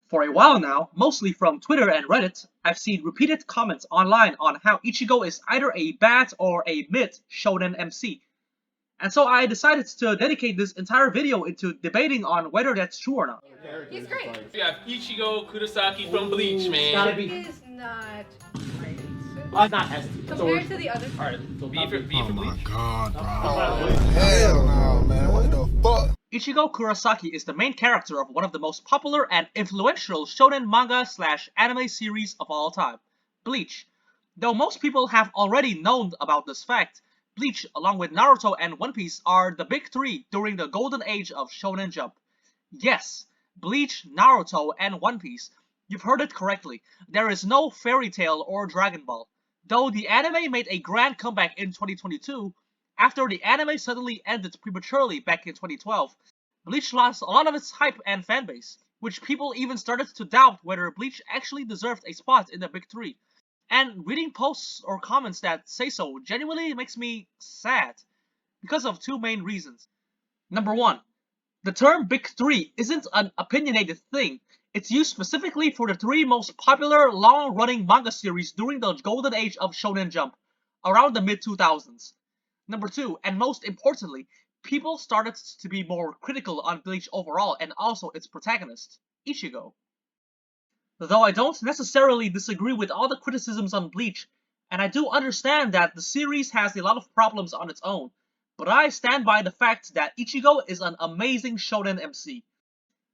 For a while now, mostly from Twitter and Reddit, I've seen repeated comments online on how Ichigo is either a bad or a mid shonen MC. And so I decided to dedicate this entire video into debating on whether that's true or not. He's great. We have Ichigo Kurosaki from Bleach, man. Gotta be. He's not great. Not as Compared to the other. Alright, so B for Oh my Bleach. god, bro. Hell no, man. What the fuck? Ichigo Kurosaki is the main character of one of the most popular and influential shonen manga/anime series of all time, Bleach. Though most people have already known about this fact, Bleach, along with Naruto and One Piece, are the big three during the golden age of Shonen Jump. Yes, Bleach, Naruto, and One Piece. You've heard it correctly. There is no Fairy Tail or Dragon Ball. Though the anime made a grand comeback in 2022, after the anime suddenly ended prematurely back in 2012, Bleach lost a lot of its hype and fanbase, which people even started to doubt whether Bleach actually deserved a spot in the big three. And reading posts or comments that say so genuinely makes me sad, because of two main reasons. Number one, the term Big Three isn't an opinionated thing. It's used specifically for the three most popular long-running manga series during the golden age of Shonen Jump, around the mid-2000s. Number two, and most importantly, people started to be more critical on Bleach overall and also its protagonist, Ichigo. Though I don't necessarily disagree with all the criticisms on Bleach, and I do understand that the series has a lot of problems on its own, but I stand by the fact that Ichigo is an amazing shonen MC.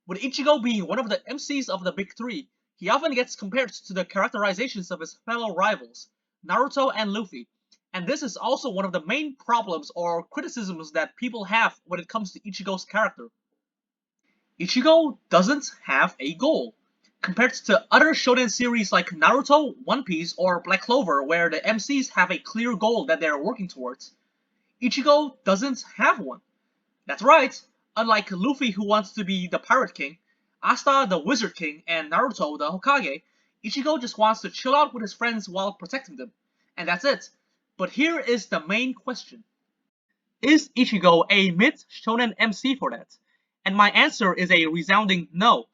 With Ichigo being one of the MCs of the big three, he often gets compared to the characterizations of his fellow rivals, Naruto and Luffy, and this is also one of the main problems or criticisms that people have when it comes to Ichigo's character. Ichigo doesn't have a goal. Compared to other shonen series like Naruto, One Piece, or Black Clover where the MCs have a clear goal that they are working towards, Ichigo doesn't have one. That's right, unlike Luffy who wants to be the Pirate King, Asta the Wizard King, and Naruto the Hokage, Ichigo just wants to chill out with his friends while protecting them. And that's it. But here is the main question. Is Ichigo a mid-shonen MC for that? And my answer is a resounding no.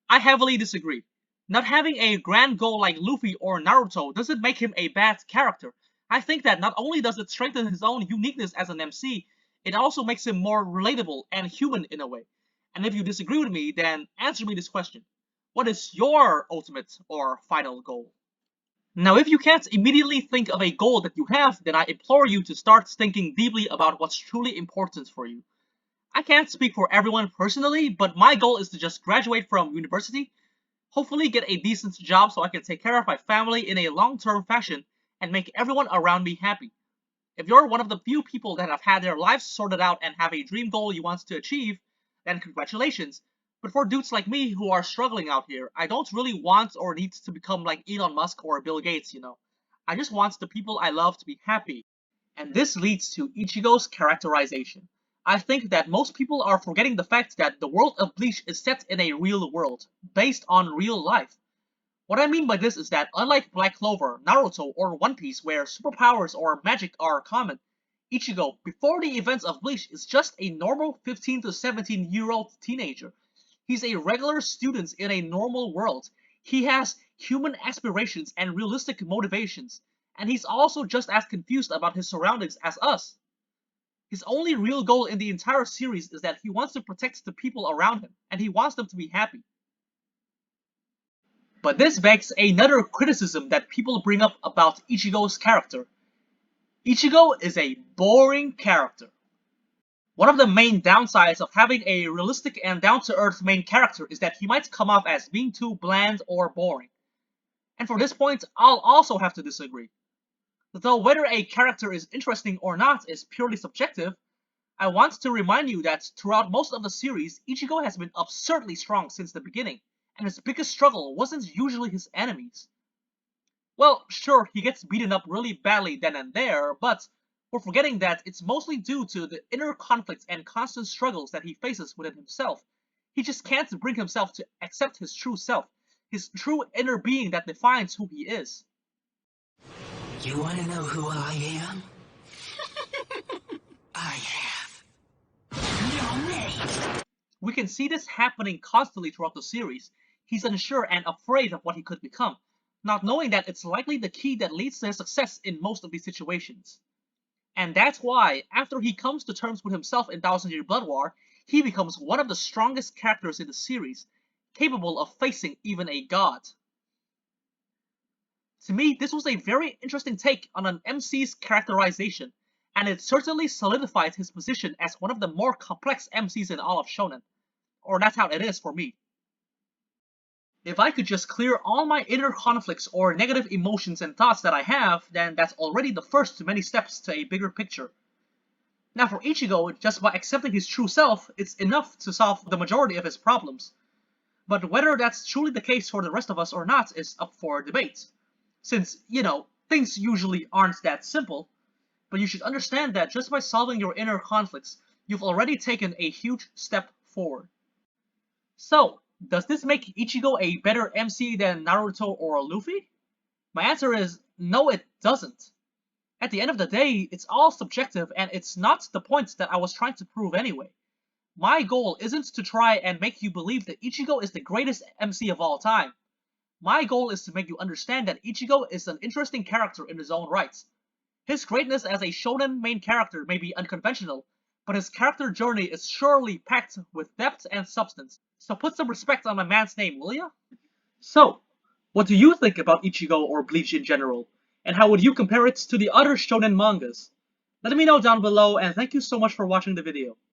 I heavily disagree. Not having a grand goal like Luffy or Naruto doesn't make him a bad character. I think that not only does it strengthen his own uniqueness as an MC, it also makes him more relatable and human in a way. And if you disagree with me, then answer me this question. What is your ultimate or final goal? Now, if you can't immediately think of a goal that you have, then I implore you to start thinking deeply about what's truly important for you. I can't speak for everyone personally, but my goal is to just graduate from university, hopefully get a decent job so I can take care of my family in a long-term fashion and make everyone around me happy. If you're one of the few people that have had their lives sorted out and have a dream goal you want to achieve, then congratulations. But for dudes like me who are struggling out here, I don't really want or need to become like Elon Musk or Bill Gates, I just want the people I love to be happy. And this leads to Ichigo's characterization. I think that most people are forgetting the fact that the world of Bleach is set in a real world, based on real life. What I mean by this is that unlike Black Clover, Naruto, or One Piece where superpowers or magic are common, Ichigo, before the events of Bleach, is just a normal 15 to 17-year-old teenager. He's a regular student in a normal world. He has human aspirations and realistic motivations, and he's also just as confused about his surroundings as us. His only real goal in the entire series is that he wants to protect the people around him, and he wants them to be happy. But this begs another criticism that people bring up about Ichigo's character. Ichigo is a boring character. One of the main downsides of having a realistic and down-to-earth main character is that he might come off as being too bland or boring. And for this point, I'll also have to disagree. Though whether a character is interesting or not is purely subjective, I want to remind you that throughout most of the series, Ichigo has been absurdly strong since the beginning, and his biggest struggle wasn't usually his enemies. Well, sure, he gets beaten up really badly then and there, but we're forgetting that it's mostly due to the inner conflicts and constant struggles that he faces within himself. He just can't bring himself to accept his true self, his true inner being that defines who he is. You want to know who I am? I have no name. We can see this happening constantly throughout the series. He's unsure and afraid of what he could become, not knowing that it's likely the key that leads to his success in most of these situations. And that's why, after he comes to terms with himself in Thousand Year Blood War, he becomes one of the strongest characters in the series, capable of facing even a god. To me, this was a very interesting take on an MC's characterization, and it certainly solidified his position as one of the more complex MCs in all of Shonen. Or that's how it is for me. If I could just clear all my inner conflicts or negative emotions and thoughts that I have, then that's already the first to many steps to a bigger picture. Now for Ichigo, just by accepting his true self, it's enough to solve the majority of his problems. But whether that's truly the case for the rest of us or not is up for debate. Since, things usually aren't that simple, but you should understand that just by solving your inner conflicts, you've already taken a huge step forward. So, does this make Ichigo a better MC than Naruto or Luffy? My answer is no, it doesn't. At the end of the day, it's all subjective and it's not the point that I was trying to prove anyway. My goal isn't to try and make you believe that Ichigo is the greatest MC of all time. My goal is to make you understand that Ichigo is an interesting character in his own right. His greatness as a shonen main character may be unconventional, but his character journey is surely packed with depth and substance. So put some respect on my man's name, will ya? So, what do you think about Ichigo or Bleach in general? And how would you compare it to the other shonen mangas? Let me know down below, and thank you so much for watching the video.